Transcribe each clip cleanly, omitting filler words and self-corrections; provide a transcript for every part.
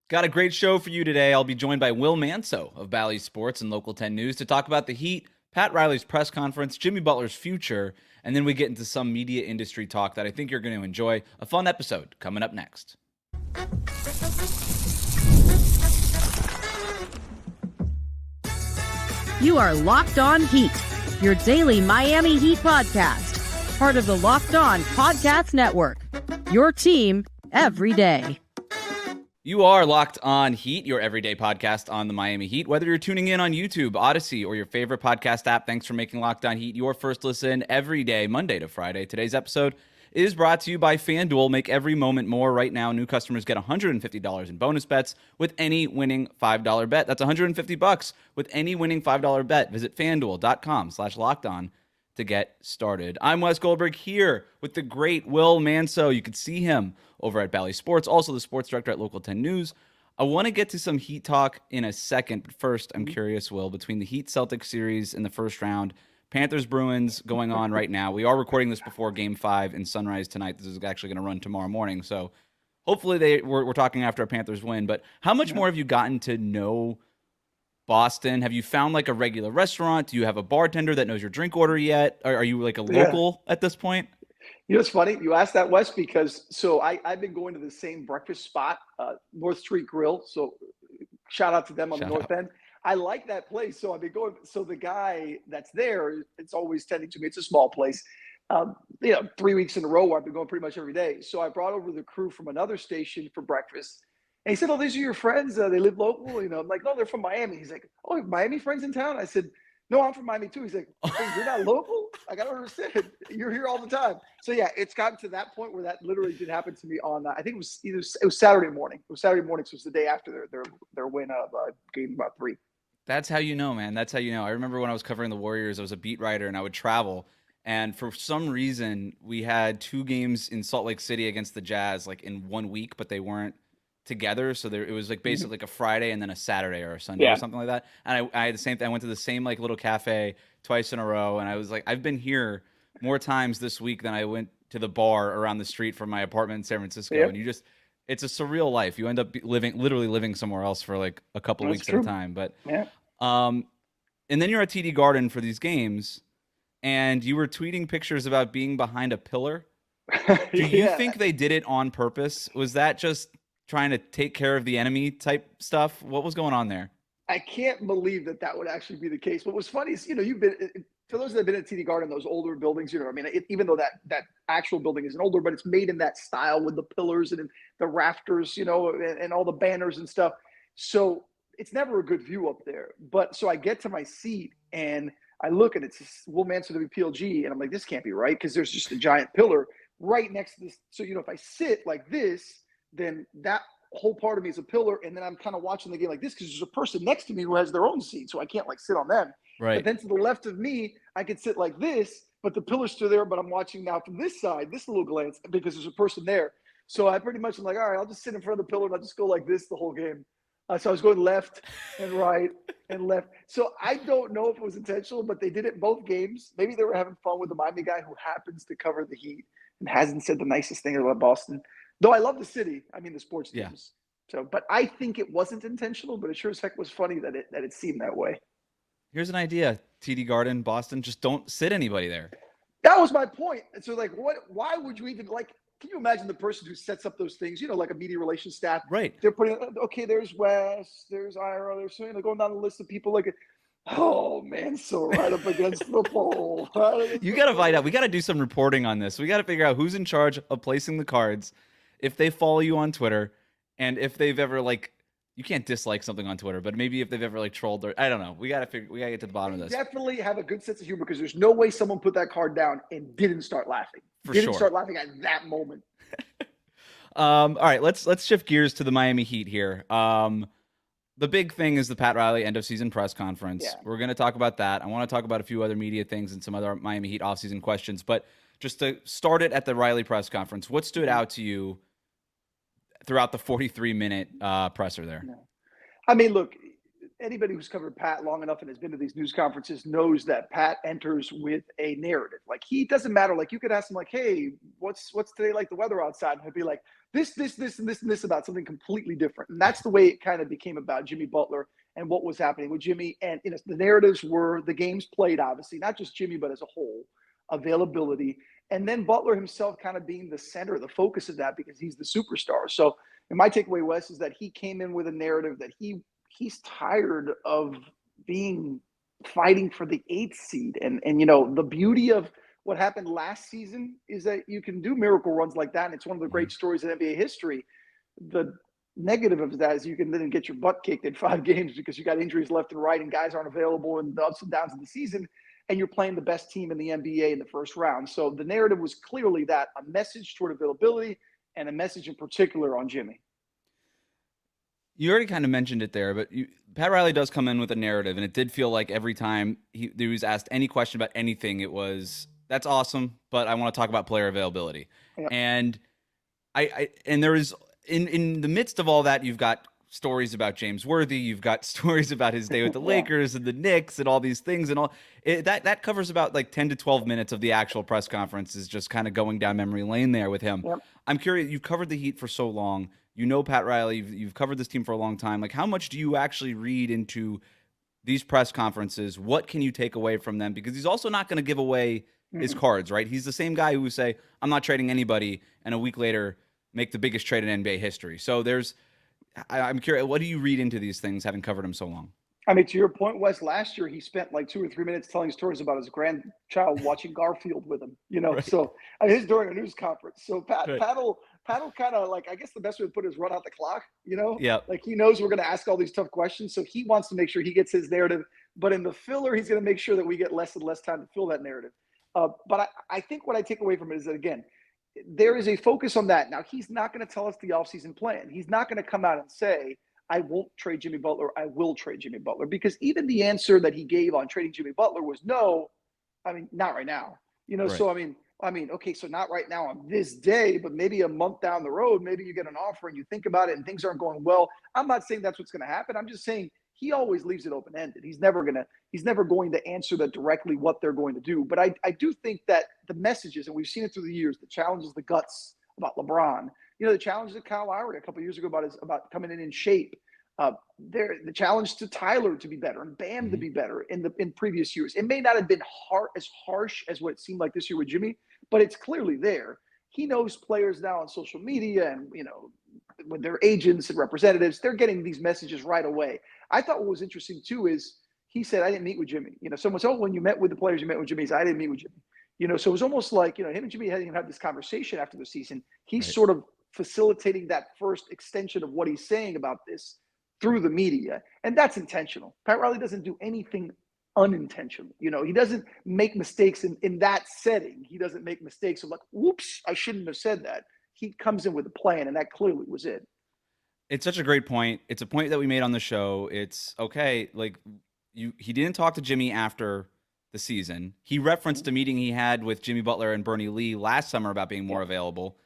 Got a great show for you today. I'll be joined by Will Manso of Bally Sports and Local 10 News to talk about the Heat, Pat Riley's press conference, Jimmy Butler's future, and then we get into some media industry talk that I think you're going to enjoy. A fun episode coming up next. You are Locked On Heat, your daily Miami Heat podcast, part of the Locked On Podcast Network, your team every day. You are Locked On Heat, your everyday podcast on the Miami Heat. Whether you're tuning in on YouTube, Odyssey, or your favorite podcast app, thanks for making Locked On Heat your first listen every day, Monday to Friday. Today's episode is brought to you by FanDuel. Make every moment more. Right now, new customers get $150 in bonus bets with any winning $5 bet. That's $150 with any winning $5 bet. Visit FanDuel.com/lockedon to get started. I'm Wes Goldberg here with the great Will Manso. You can see him over at Bally Sports, also the sports director at Local 10 News. I want to get to some Heat talk in a second, but first, I'm curious, Will, between the Heat-Celtics series in the first round, Panthers-Bruins going on right now. We are recording this before Game 5 in Sunrise tonight. This is actually going to run tomorrow morning, so hopefully we're talking after a Panthers win. But how much more have you gotten to know Boston? Have you found like a regular restaurant? Do you have a bartender that knows your drink order yet? Are you like a local at this point? You know, it's funny you asked that, Wes, because I've been going to the same breakfast spot, North Street Grill. So shout out to them on the North End. I like that place. So I've been going. So the guy that's there, it's always tending to me. It's a small place. 3 weeks in a row where I've been going pretty much every day. So I brought over the crew from another station for breakfast. And he said, "Oh, these are your friends. They live local." I'm like, "No, they're from Miami." He's like, "Oh, you have Miami friends in town?" I said, "No, I'm from Miami too." He's like, "Hey, you're not local? I don't understand. You're here all the time." So yeah, it's gotten to that point where that literally did happen to me on. I think it was Saturday morning. It was Saturday morning, so it was the day after their win of game about 3. That's how you know, man. That's how you know. I remember when I was covering the Warriors, I was a beat writer and I would travel. And for some reason, we had 2 games in Salt Lake City against the Jazz like in 1 week, but they weren't together. So it was like basically like a Friday and then a Saturday or a Sunday or something like that. And I had the same thing. I went to the same like little cafe twice in a row. And I was like, I've been here more times this week than I went to the bar around the street from my apartment in San Francisco. And it's a surreal life. You end up literally living somewhere else for like a couple weeks at a time. But and then you're at TD Garden for these games, and you were tweeting pictures about being behind a pillar. Do you think they did it on purpose? Was that just trying to take care of the enemy type stuff? What was going on there? I can't believe that would actually be the case. What was funny is, you've been, for those that have been at TD Garden, those older buildings, even though that actual building isn't older, but it's made in that style with the pillars and the rafters, and all the banners and stuff. So it's never a good view up there. But so I get to my seat and I look and it's Will Manso WPLG, and I'm like, this can't be right, because there's just a giant pillar right next to this. So, if I sit like this, then that whole part of me is a pillar, and then I'm kind of watching the game like this because there's a person next to me who has their own seat, so I can't like sit on them. Right. But then to the left of me, I could sit like this, but the pillar's still there, but I'm watching now from this side, this little glance, because there's a person there. So I pretty much am like, all right, I'll just sit in front of the pillar and I'll just go like this the whole game. So I was going left and right and left. So I don't know if it was intentional, but they did it both games. Maybe they were having fun with the Miami guy who happens to cover the Heat and hasn't said the nicest thing about Boston. Though I love the city. I mean, the sports teams. So, but I think it wasn't intentional, but it sure as heck was funny that it seemed that way. Here's an idea. TD Garden, Boston, just don't sit anybody there. That was my point. And so like, why would you even like, can you imagine the person who sets up those things, like a media relations staff? Right. They're putting, okay, there's Wes, there's Ira, there's going down the list of people like, oh man, so right up against the pole. You got to find out. We got to do some reporting on this. We got to figure out who's in charge of placing the cards, if they follow you on Twitter, and if they've ever you can't dislike something on Twitter, but maybe if they've ever trolled or I don't know. We got to get to the bottom of this. Definitely have a good sense of humor, because there's no way someone put that card down and didn't start laughing. Didn't start laughing at that moment. All right, let's shift gears to the Miami Heat here. The big thing is the Pat Riley end of season press conference. Yeah. We're going to talk about that. I want to talk about a few other media things and some other Miami Heat offseason questions, but just to start it at the Riley press conference, what stood out to you throughout the 43-minute presser there? I mean, look, anybody who's covered Pat long enough and has been to these news conferences knows that Pat enters with a narrative. Like, he doesn't matter. Like, you could ask him, like, hey, what's today like the weather outside? And he'll be like, this about something completely different. And that's the way it kind of became about Jimmy Butler and what was happening with Jimmy. And the narratives were the games played, obviously, not just Jimmy, but as a whole, availability. And then Butler himself kind of being the center, the focus of that, because he's the superstar. So and my takeaway, Wes, is that he came in with a narrative that he's tired of fighting for the 8th seed. And the beauty of what happened last season is that you can do miracle runs like that. And it's one of the great stories in NBA history. The negative of that is you can then get your butt kicked in 5 games because you got injuries left and right and guys aren't available and the ups and downs of the season. And you're playing the best team in the NBA in the first round. So the narrative was clearly that a message toward availability and a message in particular on Jimmy. You already kind of mentioned it there, but Pat Riley does come in with a narrative, and it did feel like every time he was asked any question about anything, it was, that's awesome, but I want to talk about player availability. Yep. And and there is, in the midst of all that, you've got stories about James Worthy, you've got stories about his day with the Lakers and the Knicks and all these things, and all that covers about like 10 to 12 minutes of the actual press conference is just kind of going down memory lane there with him. Yep. I'm curious, you've covered the Heat for so long. You know Pat Riley, you've covered this team for a long time. Like, how much do you actually read into these press conferences? What can you take away from them? Because he's also not going to give away his cards, right? He's the same guy who would say, I'm not trading anybody, and a week later make the biggest trade in NBA history. So I'm curious, what do you read into these things, having covered him so long? I mean, to your point, Wes, last year he spent like 2 or 3 minutes telling stories about his grandchild watching Garfield with him, Right. So I mean, it's during a news conference. So Pat'll kind of, like, I guess the best way to put it is run out the clock, Yeah. Like, he knows we're going to ask all these tough questions. So he wants to make sure he gets his narrative. But in the filler, he's going to make sure that we get less and less time to fill that narrative. But I think what I take away from it is that, again, there is a focus on that. Now, he's not going to tell us the offseason plan. He's not going to come out and say, I won't trade Jimmy Butler. I will trade Jimmy Butler. Because even the answer that he gave on trading Jimmy Butler was no. I mean, not right now. Right. So I mean, okay, so not right now on this day, but maybe a month down the road, maybe you get an offer and you think about it and things aren't going well. I'm not saying that's what's going to happen. I'm just saying he always leaves it open-ended. He's never going to answer that directly what they're going to do. But I do think that the messages, and we've seen it through the years, the challenges, the guts about LeBron, the challenges of Kyle Lowry a couple of years ago about coming in shape. The challenge to Tyler to be better and Bam to be better in previous years. It may not have been as harsh as what it seemed like this year with Jimmy, but it's clearly there. He knows players now on social media and, with their agents and representatives, they're getting these messages right away. I thought what was interesting too is he said, I didn't meet with Jimmy. Someone said, oh, when you met with the players, you met with Jimmy. He said, I didn't meet with Jimmy. So it was almost like, him and Jimmy hadn't even had this conversation after the season. He's sort of facilitating that first extension of what he's saying about this through the media. And that's intentional. Pat Riley doesn't do anything unintentional. He doesn't make mistakes in that setting. He doesn't make mistakes of like, whoops, I shouldn't have said that. He comes in with a plan, and that clearly was it. It's such a great point. It's a point that we made on the show. It's okay. Like he didn't talk to Jimmy after the season. He referenced a meeting he had with Jimmy Butler and Bernie Lee last summer about being more available.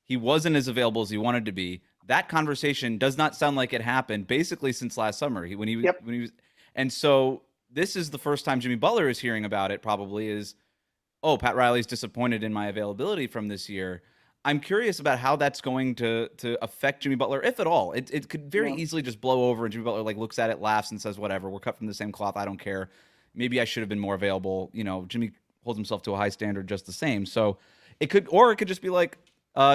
He wasn't as available as he wanted to be. That conversation does not sound like it happened basically since last summer. When he was, and so this is the first time Jimmy Butler is hearing about it. Probably is, oh, Pat Riley's disappointed in my availability from this year. I'm curious about how that's going to affect Jimmy Butler, if at all. It could very easily just blow over, and Jimmy Butler looks at it, laughs, and says, "Whatever, we're cut from the same cloth. I don't care. Maybe I should have been more available." Jimmy holds himself to a high standard just the same. So it could just be like,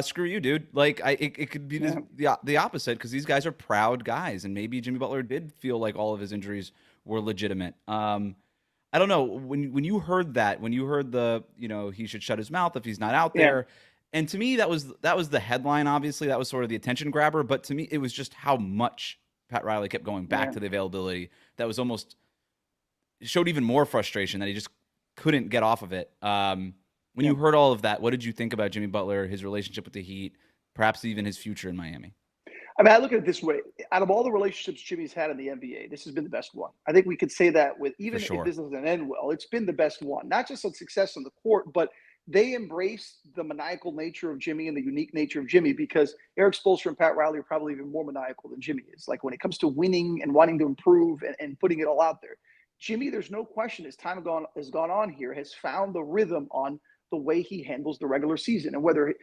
screw you, dude. Like it could be the opposite, because these guys are proud guys, and maybe Jimmy Butler did feel like all of his injuries were legitimate. I don't know, when you heard that, when you heard the he should shut his mouth if he's not out there, and to me that was the headline. Obviously, that was sort of the attention grabber, but to me it was just how much Pat Riley kept going back to the availability that was almost showed even more frustration that he just couldn't get off of it. When you heard all of that, what did you think about Jimmy Butler, his relationship with the Heat, perhaps even his future in Miami? I mean, I look at it this way. Out of all the relationships Jimmy's had in the NBA, this has been the best one. I think we could say that with even if this doesn't end well, it's been the best one. Not just on success on the court, but they embrace the maniacal nature of Jimmy and the unique nature of Jimmy, because Eric Spoelstra and Pat Riley are probably even more maniacal than Jimmy is. Like when it comes to winning and wanting to improve and putting it all out there. Jimmy, there's no question, as time has gone on here, has found the rhythm on the way he handles the regular season, and whether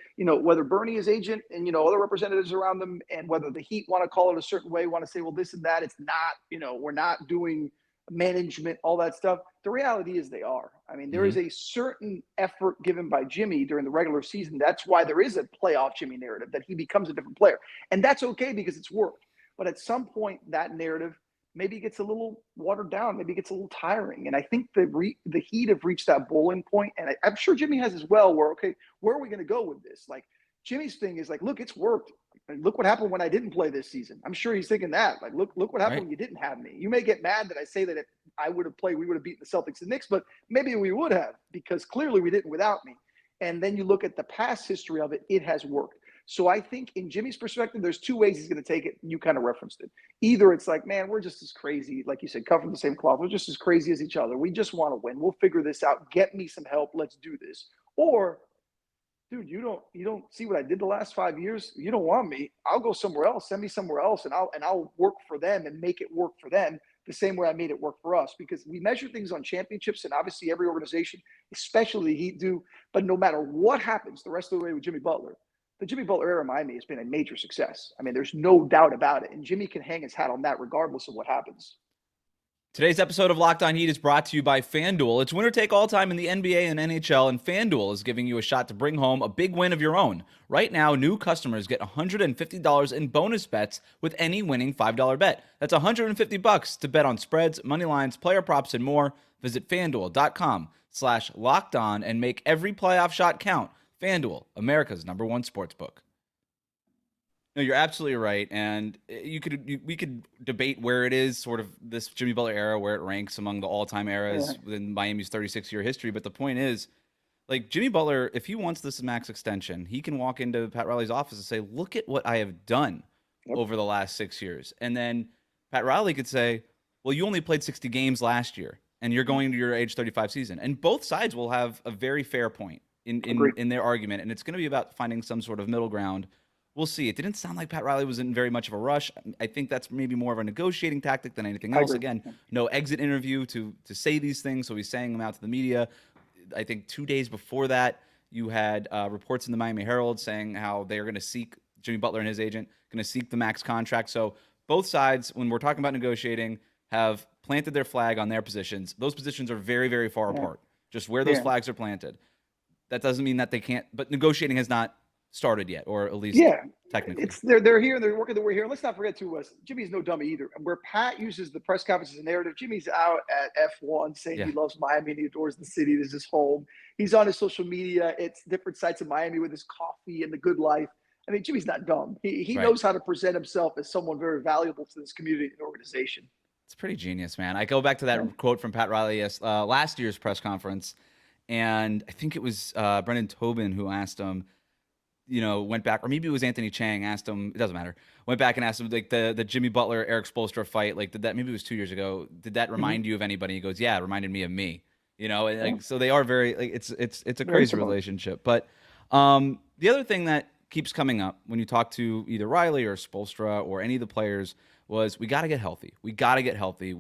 Bernie, his agent, and other representatives around them, and whether the Heat want to call it a certain way, want to say, well, this and that, it's not, we're not doing management, all that stuff. The reality is they are. I mean, there is a certain effort given by Jimmy during the regular season. That's why there is a playoff Jimmy narrative, that he becomes a different player. And that's okay because it's worked. But at some point, that narrative maybe gets a little watered down, maybe gets a little tiring. And I think the Heat have reached that boiling point. And I'm sure Jimmy has as well, where, okay, where are we going to go with this? Like, Jimmy's thing is like, look, it's worked. Look what happened when I didn't play this season. I'm sure he's thinking that. Like, look what happened when you didn't have me. You may get mad that I say that if I would have played, we would have beaten the Celtics and Knicks, but maybe we would have, because clearly we didn't without me. And then you look at the past history of it, it has worked. So I think in Jimmy's perspective, there's two ways he's going to take it. You kind of referenced it. Either it's like, man, we're just as crazy, like you said, cut from the same cloth. We're just as crazy as each other. We just want to win. We'll figure this out. Get me some help. Let's do this. Or, dude, you don't see what I did the last 5 years. You don't want me. I'll go somewhere else. Send me somewhere else, and I'll work for them and make it work for them the same way I made it work for us. Because we measure things on championships, and obviously every organization, especially the Heat, do. But no matter what happens the rest of the way with Jimmy Butler, the Jimmy Butler era in Miami has been a major success. I mean, there's no doubt about it. And Jimmy can hang his hat on that regardless of what happens. Today's episode of Locked On Heat is brought to you by FanDuel. It's winner take all time in the NBA and NHL, and FanDuel is giving you a shot to bring home a big win of your own. Right now, new customers get $150 in bonus bets with any winning $5 bet. That's $150 to bet on spreads, money lines, player props, and more. Visit FanDuel.com/LockedOn and make every playoff shot count. FanDuel, America's #1 sportsbook. No, you're absolutely right, and we could debate where it is, sort of this Jimmy Butler era, where it ranks among the all-time eras within Miami's 36-year history. But the point is, like, Jimmy Butler, if he wants this max extension, he can walk into Pat Riley's office and say, "Look at what I have done over the last 6 years," and then Pat Riley could say, "Well, you only played 60 games last year, and you're going to your age 35 season," and both sides will have a very fair point in their argument, and it's going to be about finding some sort of middle ground. We'll see. It didn't sound like Pat Riley was in very much of a rush. I think that's maybe more of a negotiating tactic than anything else. Again, no exit interview to say these things, so he's saying them out to the media. I think 2 days before that, you had reports in the Miami Herald saying how they're going to seek, Jimmy Butler and his agent, going to seek the max contract. So both sides, when we're talking about negotiating, have planted their flag on their positions. Those positions are very, very far apart, just where those flags are planted. That doesn't mean that they can't, but negotiating has not started yet, or at least technically. It's they're here and they're working their way here. And let's not forget too, Jimmy's no dummy either. And where Pat uses the press conference as a narrative, Jimmy's out at F1 saying he loves Miami and he adores the city. This is his home. He's on his social media. It's different sites of Miami with his coffee and the good life. I mean, Jimmy's not dumb. He knows how to present himself as someone very valuable to this community and organization. It's pretty genius, man. I go back to that quote from Pat Riley last year's press conference, and I think it was Brendan Tobin who asked him, went back, or maybe it was Anthony Chang asked him, it doesn't matter, went back and asked him, like, the Jimmy Butler, Eric Spoelstra fight, like, maybe it was 2 years ago, did that remind you of anybody? He goes, yeah, it reminded me of me, and like, so they are very, like, it's a crazy relationship. But the other thing that keeps coming up when you talk to either Riley or Spoelstra or any of the players was, we got to get healthy. We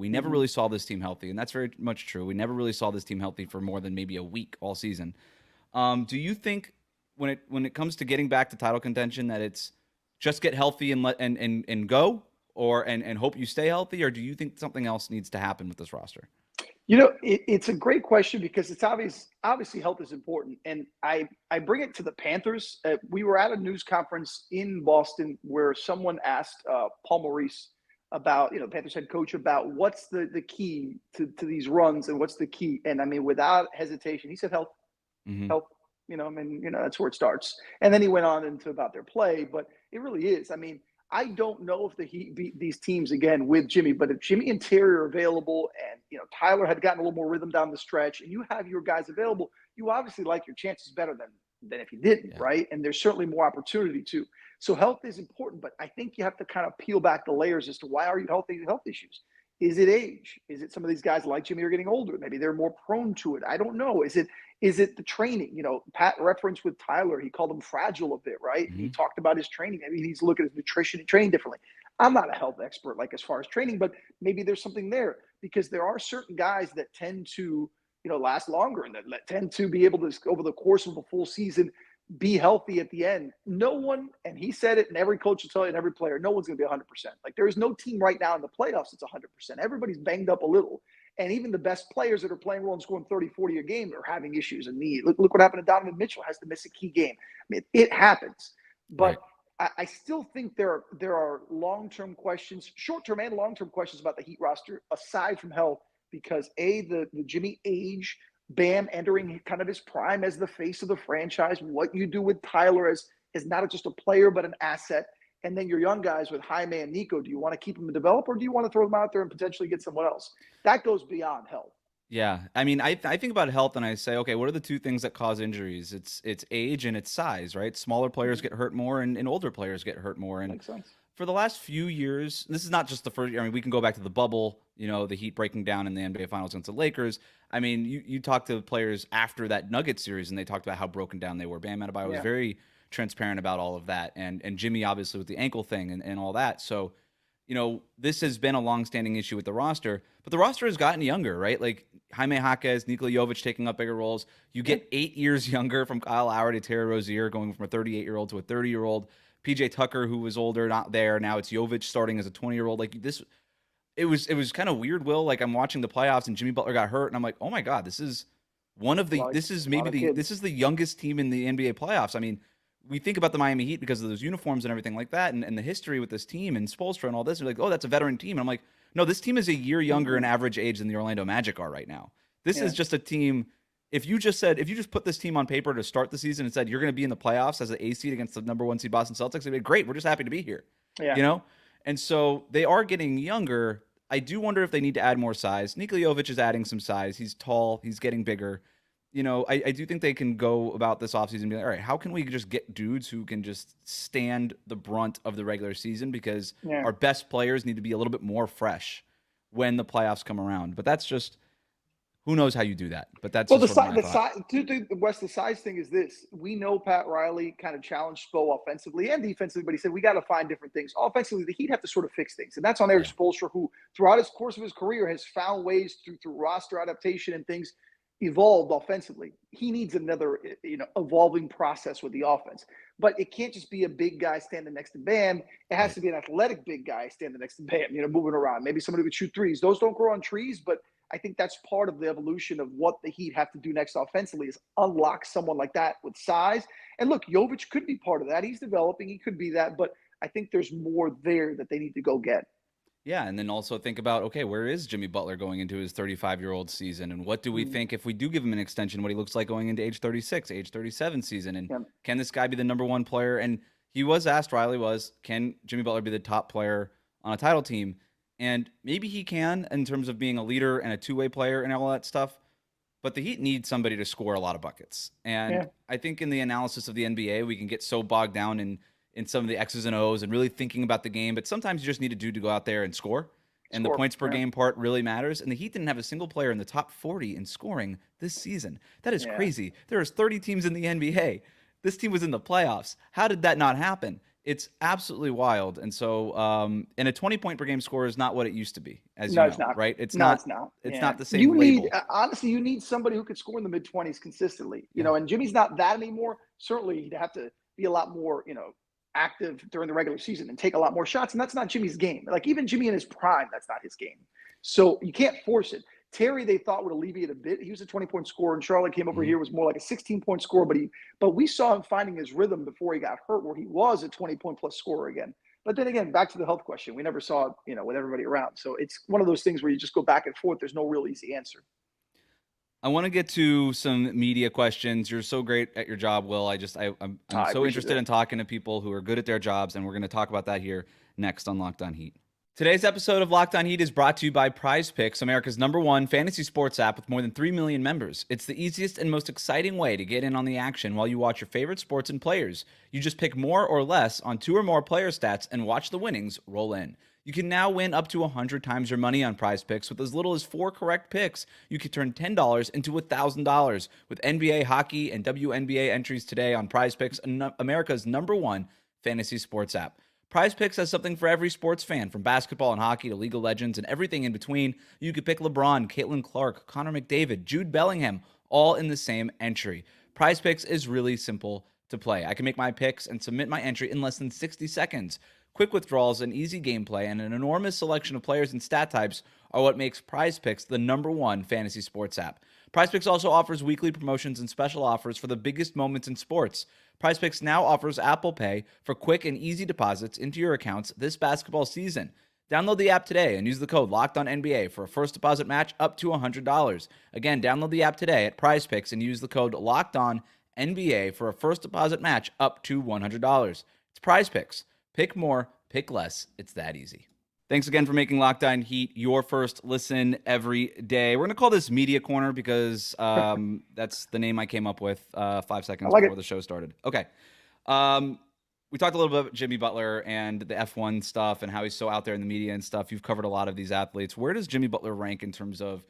never really saw this team healthy, and that's very much true. We never really saw this team healthy for more than maybe a week all season. Do you think, when it comes to getting back to title contention, that it's just get healthy and go, and hope you stay healthy, or do you think something else needs to happen with this roster? It's a great question, because it's obviously health is important. And I bring it to the Panthers. We were at a news conference in Boston where someone asked Paul Maurice about, Panthers head coach, about what's the key to these runs and what's the key. And I mean, without hesitation, he said health. Health. That's where it starts. And then he went on into about their play, but it really is. I mean, I don't know if the Heat beat these teams again with Jimmy, but if Jimmy and Terry are available, and Tyler had gotten a little more rhythm down the stretch, and you have your guys available, you obviously like your chances better than if you didn't, right? And there's certainly more opportunity too. So health is important, but I think you have to kind of peel back the layers as to why are you healthy? Health issues. Is it age? Is it some of these guys like Jimmy are getting older? Maybe they're more prone to it. I don't know. Is it the training? Pat referenced with Tyler, he called him fragile a bit, right? He talked about his training. Maybe he needs to look at his nutrition and train differently. I'm not a health expert, like, as far as training, but maybe there's something there, because there are certain guys that tend to last longer and that tend to be able to, over the course of a full season, be healthy at the end. No one, and he said it, and every coach will tell you, and every player, no one's going to be 100%. Like, there is no team right now in the playoffs that's 100%. Everybody's banged up a little. And even the best players that are playing well and scoring 30, 40 a game are having issues and need. Look what happened to Donovan Mitchell, has to miss a key game. I mean, it happens. But right. I still think there are long-term questions, short-term and long-term questions about the Heat roster, aside from health, because the Jimmy age, Bam entering kind of his prime as the face of the franchise, what you do with Tyler as not just a player but an asset, and then your young guys with Jaime and Nico, do you want to keep them and develop, or do you want to throw them out there and potentially get someone else? That goes beyond health. Yeah, I mean, I think about health and I say, okay, what are the two things that cause injuries? It's age and it's size, right? Smaller players get hurt more and older players get hurt more. And makes sense. For the last few years, this is not just the first. I mean, we can go back to the bubble, the Heat breaking down in the NBA Finals against the Lakers. I mean, you talk to players after that Nuggets series, and they talked about how broken down they were. Bam Adebayo was very transparent about all of that, and Jimmy obviously with the ankle thing and all that. So, this has been a longstanding issue with the roster, but the roster has gotten younger, right? Like Jaime Jaquez, Nikola Jovic taking up bigger roles. You get 8 years younger from Kyle Lowry to Terry Rozier, going from a 38-year-old to a 30-year-old. PJ Tucker, who was older, not there. Now it's Jovic starting as a 20-year-old. Like this, it was kind of weird, Will. Like I'm watching the playoffs and Jimmy Butler got hurt, and I'm like, oh my God, this is the youngest team in the NBA playoffs. I mean, we think about the Miami Heat because of those uniforms and everything like that, and the history with this team and Spoelstra and all this. You're like, oh, that's a veteran team. And I'm like, no, this team is a year younger in average age than the Orlando Magic are right now. This is just a team. If you just put this team on paper to start the season and said you're going to be in the playoffs as an A seed against the number 1 seed Boston Celtics, they'd be great. We're just happy to be here. Yeah. And so they are getting younger. I do wonder if they need to add more size. Nikola Jovic is adding some size. He's tall. He's getting bigger. I do think they can go about this offseason and be like, all right, how can we just get dudes who can just stand the brunt of the regular season? Because our best players need to be a little bit more fresh when the playoffs come around. But that's just, who knows how you do that? But that's the size thing is this. We know Pat Riley kind of challenged Spo offensively and defensively, but he said we got to find different things. Offensively, the Heat have to sort of fix things, and that's on Eric Spoelstra, who throughout his course of his career has found ways through roster adaptation and things evolved offensively. He needs another evolving process with the offense, but it can't just be a big guy standing next to Bam. It has to be an athletic big guy standing next to Bam, moving around. Maybe somebody would shoot threes. Those don't grow on trees, but I think that's part of the evolution of what the Heat have to do next offensively is unlock someone like that with size. And look, Jovic could be part of that. He's developing. He could be that. But I think there's more there that they need to go get. Yeah, and then also think about, okay, where is Jimmy Butler going into his 35-year-old season? And what do we think if we do give him an extension, what he looks like going into age 36, age 37 season? And can this guy be the number 1 player? And he was asked, can Jimmy Butler be the top player on a title team? And maybe he can in terms of being a leader and a two-way player and all that stuff. But the Heat need somebody to score a lot of buckets. And I think in the analysis of the NBA, we can get so bogged down in some of the X's and O's and really thinking about the game. But sometimes you just need a dude to go out there and score. And the points per game part really matters. And the Heat didn't have a single player in the top 40 in scoring this season. That is crazy. There's 30 teams in the NBA. This team was in the playoffs. How did that not happen? It's absolutely wild. And so, and a 20-point per game score is not what it used to be, as it's not. Right? It's not the same label. Honestly, you need somebody who could score in the mid-20s consistently. And Jimmy's not that anymore. Certainly, he'd have to be a lot more, active during the regular season and take a lot more shots. And that's not Jimmy's game. Like even Jimmy in his prime, that's not his game. So you can't force it. Terry, they thought would alleviate a bit. He was a 20-point scorer, and Charlotte came over here, was more like a 16-point scorer. But we saw him finding his rhythm before he got hurt, where he was a 20-point plus scorer again. But then again, back to the health question, we never saw it, with everybody around. So it's one of those things where you just go back and forth. There's no real easy answer. I want to get to some media questions. You're so great at your job, Will. I'm so interested in talking to people who are good at their jobs, and we're going to talk about that here next on Locked On Heat. Today's episode of Locked On Heat is brought to you by Prize Picks, America's #1 fantasy sports app with more than 3 million members. It's the easiest and most exciting way to get in on the action while you watch your favorite sports and players. You just pick more or less on 2 or more player stats and watch the winnings roll in. You can now win up to 100 times your money on Prize Picks with as little as 4 correct picks. You can turn $10 into $1,000 with NBA, hockey, and WNBA entries today on Prize Picks, America's #1 fantasy sports app. Prize Picks has something for every sports fan, from basketball and hockey to League of Legends and everything in between. You could pick LeBron, Caitlin Clark, Connor McDavid, Jude Bellingham, all in the same entry. Prize Picks is really simple to play. I can make my picks and submit my entry in less than 60 seconds. Quick withdrawals and easy gameplay and an enormous selection of players and stat types are what makes Prize Picks the #1 fantasy sports app. Prize Picks also offers weekly promotions and special offers for the biggest moments in sports. Prize Picks now offers Apple Pay for quick and easy deposits into your accounts this basketball season. Download the app today and use the code LOCKEDONNBA for a first deposit match up to $100. Again, download the app today at Prize Picks and use the code LOCKEDONNBA for a first deposit match up to $100. It's Prize Picks. Pick more, pick less. It's that easy. Thanks again for making Locked On Heat your first listen every day. We're going to call this Media Corner because that's the name I came up with 5 seconds before the show started. Okay. We talked a little bit about Jimmy Butler and the F1 stuff and how he's so out there in the media and stuff. You've covered a lot of these athletes. Where does Jimmy Butler rank in terms of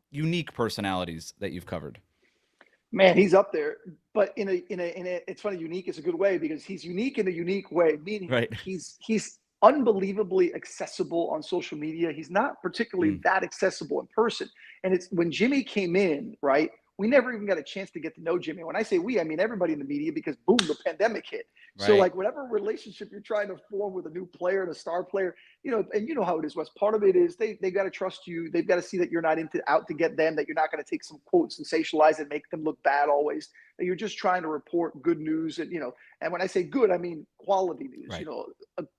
unique personalities that you've covered? Man, he's up there, but in a it's funny. Unique is a good way because he's unique in a unique way. Meaning, right. He's unbelievably accessible on social media. He's not particularly that accessible in person. And it's when Jimmy came in, right? We never even got a chance to get to know Jimmy. When I say we, I mean everybody in the media because boom, the pandemic hit. Right. So like whatever relationship you're trying to form with a new player and a star player, and you know how it is, Wes. Part of it is they got to trust you. They've got to see that you're not out to get them, that you're not going to take some quote, sensationalize and make them look bad always. That you're just trying to report good news and and when I say good, I mean quality news, right.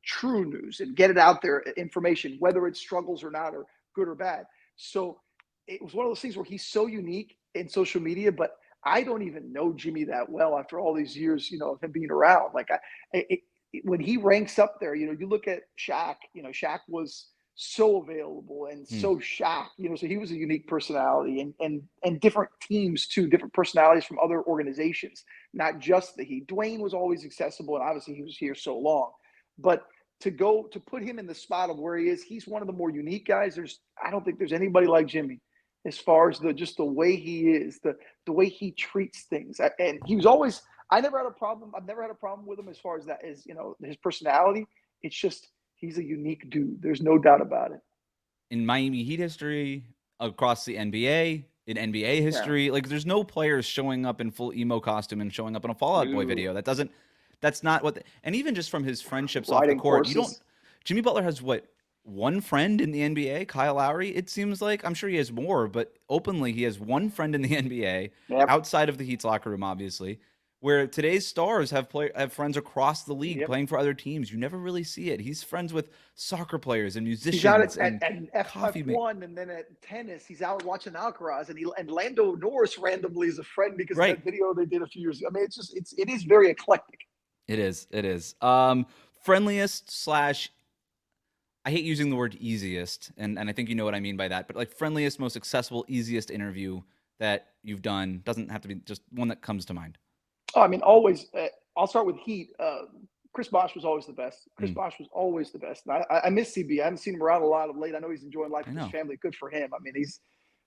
True news and get it out there, information, whether it struggles or not or good or bad. So it was one of those things where he's so unique in social media, but I don't even know Jimmy that well after all these years, of him being around. Like when he ranks up there, you look at Shaq, Shaq was so available and so Shaq, so he was a unique personality and different teams too, different personalities from other organizations, not just the Heat. Dwayne was always accessible and obviously he was here so long, but to put him in the spot of where he is, he's one of the more unique guys. I don't think there's anybody like Jimmy. As far as the way he is, the way he treats things, and he was always. I've never had a problem with him as far as that is, his personality. It's just he's a unique dude. There's no doubt about it. In Miami Heat history, across the NBA, in NBA history, like there's no players showing up in full emo costume and showing up in a Fall Out Boy video. That's not what. And even just from his friendships off the court, Jimmy Butler has one friend in the NBA, Kyle Lowry, it seems like. I'm sure he has more, but openly he has one friend in the NBA outside of the Heat's locker room, obviously, where today's stars have friends across the league playing for other teams. You never really see it. He's friends with soccer players and musicians. He's out at F1 and then at tennis, he's out watching Alcaraz, and Lando Norris randomly is a friend because of that video they did a few years ago. I mean, it is very eclectic. It is. Friendliest / I hate using the word easiest, and I think you know what I mean by that, but like friendliest, most accessible, easiest interview that you've done. Doesn't have to be just one that comes to mind. Oh, I mean, always. I'll start with Heat. Chris Bosh was always the best. Chris Bosh was always the best. And I miss CB. I haven't seen him around a lot of late. I know he's enjoying life with his family. Good for him. I mean,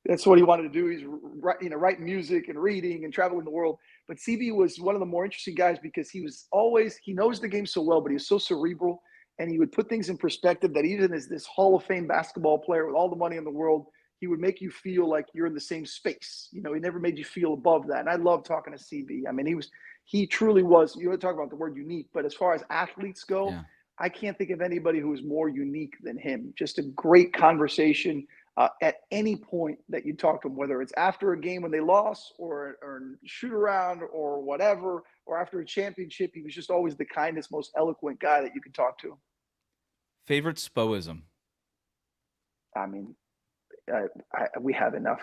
that's what he wanted to do. He's writing music and reading and traveling the world. But CB was one of the more interesting guys because he knows the game so well, but he's so cerebral. And he would put things in perspective that even as this Hall of Fame basketball player with all the money in the world, he would make you feel like you're in the same space. He never made you feel above that. And I love talking to CB. I mean, he truly was. You want to talk about the word unique, but as far as athletes go, I can't think of anybody who is more unique than him. Just a great conversation at any point that you talk to him, whether it's after a game when they lost or shoot around or whatever, or after a championship. He was just always the kindest, most eloquent guy that you could talk to. Favorite Spoism? I mean, we have enough.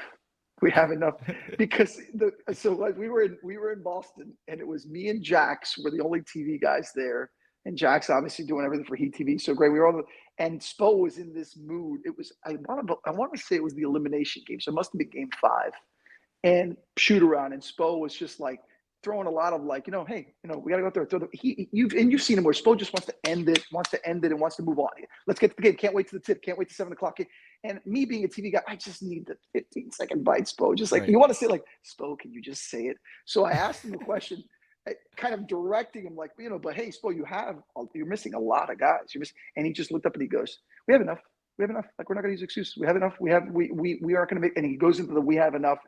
We have enough because we were in Boston and it was me and Jax were the only TV guys there. And Jack's obviously doing everything for Heat TV. So great. We were all and Spo was in this mood. It was, I want to say it was the elimination game. So it must have been game 5 and shoot around. And Spo was just like throwing a lot of hey, we got to go out there. Throw you've seen him where Spo just wants to end it and wants to move on. Let's get to the game. Can't wait to the tip. Can't wait to 7 o'clock. And me being a TV guy, I just need the 15-second bite, Spo. Just like, you want to say Spo, can you just say it? So I asked him a question. kind of directing him like, but hey, Spo, you're missing a lot of guys. And he just looked up and he goes, we have enough. We have enough. Like, we're not going to use excuses. We have enough. We aren't going to make, and he goes into the, we have enough.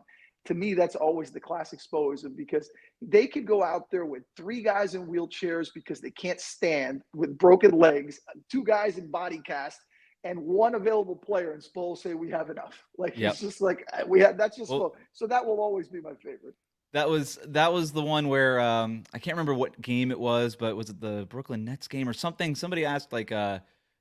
To me, that's always the classic Spoism, because they could go out there with 3 guys in wheelchairs because they can't stand, with broken legs, 2 guys in body cast, and 1 available player, and Spo will say we have enough. Like, It's just like that's just Spo. So that will always be my favorite. That was the one where I can't remember what game it was, but was it the Brooklyn Nets game or something? Somebody asked like,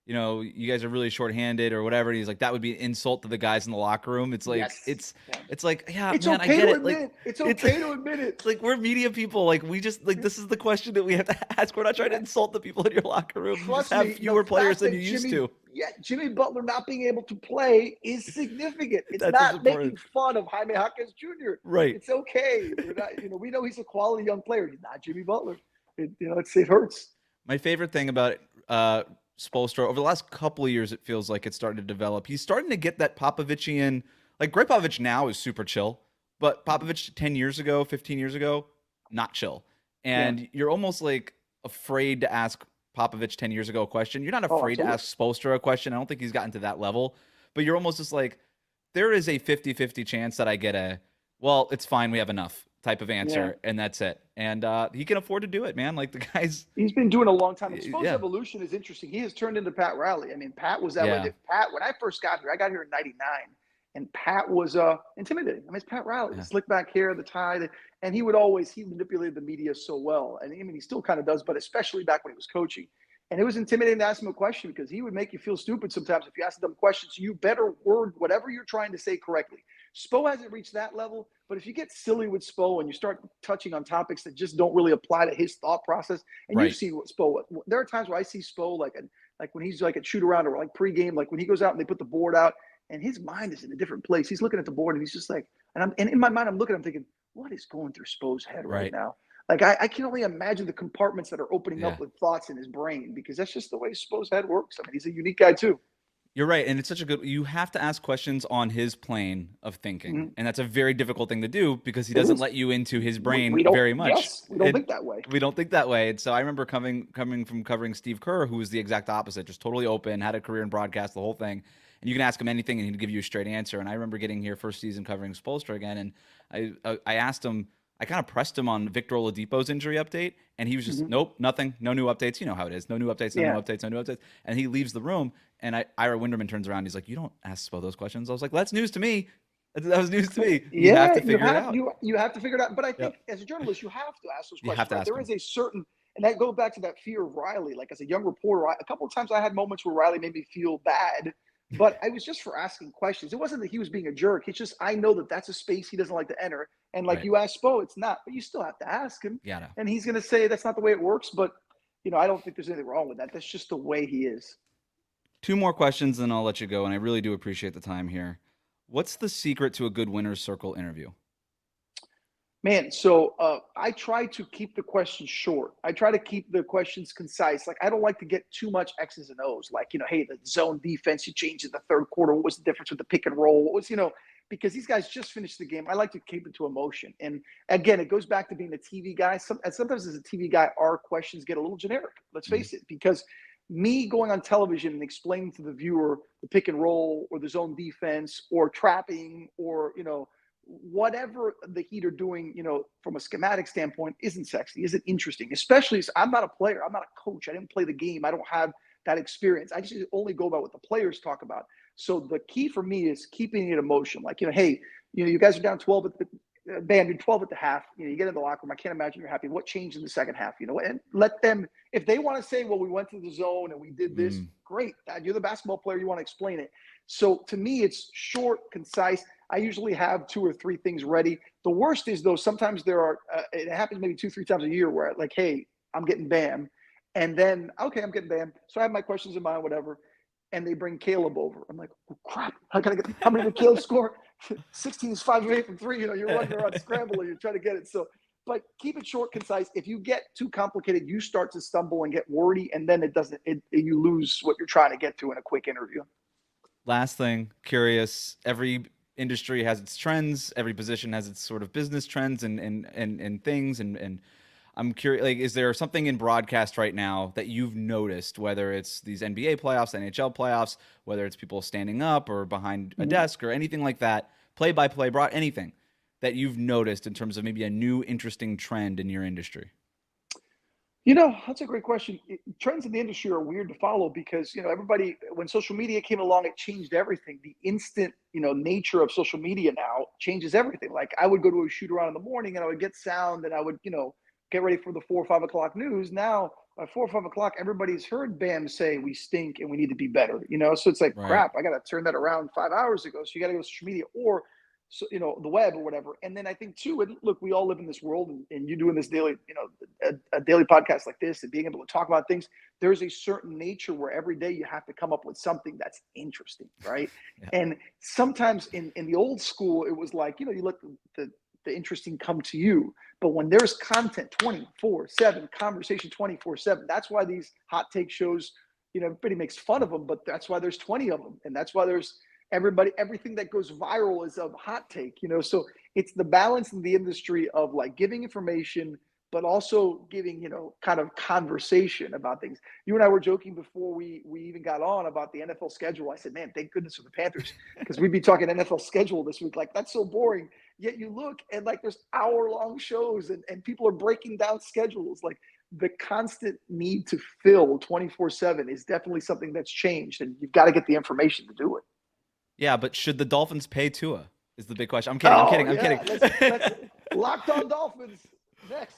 you guys are really shorthanded or whatever. And he's like, that would be an insult to the guys in the locker room. It's like, Yes. it's like, yeah, it's man, okay I get to it. Admit. Like, it's okay to admit it. Like, we're media people. Like, we just like, this is the question that we have to ask. We're not trying to insult the people in your locker room. You just have fewer players than you used to. Yeah, Jimmy Butler not being able to play is significant. It's That's not making fun of Jaime Jaquez Jr. Right. It's okay. We're not, we know he's a quality young player. He's not Jimmy Butler. It hurts. My favorite thing about Spoelstra over the last couple of years, it feels like it's starting to develop. He's starting to get that Popovichian, like Greg Popovich now is super chill, but Popovich 10 years ago, 15 years ago, not chill. And you're almost like afraid to ask Popovich 10 years ago a question. You're not afraid to ask Spoelstra a question. I don't think he's gotten to that level, but you're almost just like, there is a 50-50 chance that I get well, it's fine, we have enough type of answer, and that's it. And he can afford to do it, man. Like, the guy's... He's been doing a long time. Spo's evolution is interesting. He has turned into Pat Riley. I mean, Pat was that way. Pat, when I first got here, I got here in 99, and Pat was intimidating. I mean, it's Pat Riley. Yeah. Slick back hair, the tie, and he manipulated the media so well. And I mean, he still kind of does, but especially back when he was coaching. And it was intimidating to ask him a question, because he would make you feel stupid sometimes if you asked them questions. So you better word whatever you're trying to say correctly. Spo hasn't reached that level, but if you get silly with Spo and you start touching on topics that just don't really apply to his thought process, and you've seen what Spo, there are times where I see Spo like when he's like at shoot around or like pregame, like when he goes out and they put the board out and his mind is in a different place. He's looking at the board and he's just like, and in my mind, I'm thinking, what is going through Spo's head right now? Like, I can only imagine the compartments that are opening up with thoughts in his brain, because that's just the way Spo's head works. I mean, he's a unique guy too. You're right. And it's such a good, you have to ask questions on his plane of thinking. Mm-hmm. And that's a very difficult thing to do, because he doesn't let you into his brain very much. Yes, we don't think that way. We don't think that way. And so I remember coming from covering Steve Kerr, who was the exact opposite, just totally open, had a career in broadcast, the whole thing. And you can ask him anything and he'd give you a straight answer. And I remember getting here first season covering Spoelstra again. And I asked him, I kind of pressed him on Victor Oladipo's injury update, and he was just, nope, nothing, no new updates. You know how it is. No new updates, no new updates, no new updates. And he leaves the room, and Ira Winderman turns around. He's like, you don't ask Spo those questions. I was like, that's news to me. That was news to me. You have to figure it out. You have to figure it out. But I think as a journalist, you have to ask those questions. There is a certain, and that goes back to that fear of Riley. Like, as a young reporter, a couple of times I had moments where Riley made me feel bad, but I was just for asking questions. It wasn't that he was being a jerk. It's just, I know that that's a space he doesn't like to enter. And like you asked Spo, it's not, but you still have to ask him. Yeah. And he's going to say that's not the way it works. But, I don't think there's anything wrong with that. That's just the way he is. 2 more questions, then I'll let you go. And I really do appreciate the time here. What's the secret to a good winner's circle interview? Man, so I try to keep the questions short. I try to keep the questions concise. Like, I don't like to get too much X's and O's. Like, hey, the zone defense, you changed in the third quarter. What was the difference with the pick and roll? What was, because these guys just finished the game. I like to keep it to emotion. And again, it goes back to being a TV guy. Sometimes as a TV guy, our questions get a little generic. Let's face it, because me going on television and explaining to the viewer the pick and roll or the zone defense or trapping or, whatever the Heat are doing, from a schematic standpoint, isn't sexy, isn't interesting, especially as I'm not a player. I'm not a coach. I didn't play the game. I don't have that experience. I just only go by what the players talk about. So the key for me is keeping it emotion. Like, hey, you guys are down 12 at the band, you're 12 at the half. You get in the locker room. I can't imagine you're happy. What changed in the second half? And let them, if they want to say, well, we went to the zone and we did this, great. You're the basketball player. You want to explain it. So to me, it's short, concise. I usually have 2 or 3 things ready. The worst is, though, sometimes there are, it happens maybe 2-3 times a year where, like, hey, I'm getting bam. And then, okay, I'm getting bam. So I have my questions in mind, whatever. And they bring Caleb over. I'm like, oh, crap. How many did Caleb score? 16 is 5 of 8 from 3. You're running around scrambling. You're trying to get it. So, but keep it short, concise. If you get too complicated, you start to stumble and get wordy. And then you lose what you're trying to get to in a quick interview. Last thing, curious, every industry has its trends. Every position has its sort of business trends and things. And I'm curious, like, is there something in broadcast right now that you've noticed, whether it's these NBA playoffs, NHL playoffs, whether it's people standing up or behind a desk or anything like that, play-by-play, anything that you've noticed in terms of maybe a new interesting trend in your industry? That's a great question. Trends in the industry are weird to follow because, everybody, when social media came along, it changed everything. The instant, nature of social media now changes everything. Like I would go to a shoot around in the morning and I would get sound and I would, get ready for the 4 or 5 o'clock news. Now by 4 or 5 o'clock, everybody's heard Bam say we stink and we need to be better, So it's like, Right. crap, I got to turn that around 5 hours ago. So you got to go to social media or, so, the web or whatever. And then I think too, and look, we all live in this world and you doing this daily, a daily podcast like this and being able to talk about things, there's a certain nature where every day you have to come up with something that's interesting. Right. Yeah. And sometimes in the old school, it was like, you let the interesting come to you. But when there's content 24/7, conversation 24/7, that's why these hot take shows, everybody makes fun of them, but that's why there's 20 of them. And that's why there's everything that goes viral is a hot take, So it's the balance in the industry of like giving information, but also giving, kind of conversation about things. You and I were joking before we even got on about the NFL schedule. I said, man, thank goodness for the Panthers because we'd be talking NFL schedule this week. Like that's so boring. Yet you look and like there's hour-long shows and people are breaking down schedules. Like the constant need to fill 24/7 is definitely something that's changed and you've got to get the information to do it. Yeah, but should the Dolphins pay Tua is the big question. I'm kidding. I'm kidding. Let's Locked On Dolphins next.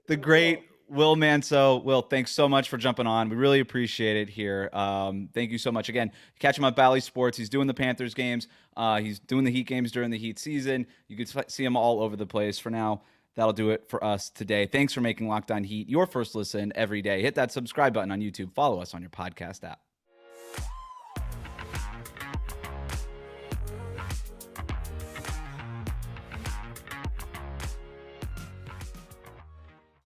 The great Will Manso. Will, thanks so much for jumping on. We really appreciate it here. Thank you so much. Again, catch him at Bally Sports. He's doing the Panthers games. He's doing the Heat games during the Heat season. You can see him all over the place. For now, that'll do it for us today. Thanks for making Locked On Heat your first listen every day. Hit that subscribe button on YouTube. Follow us on your podcast app.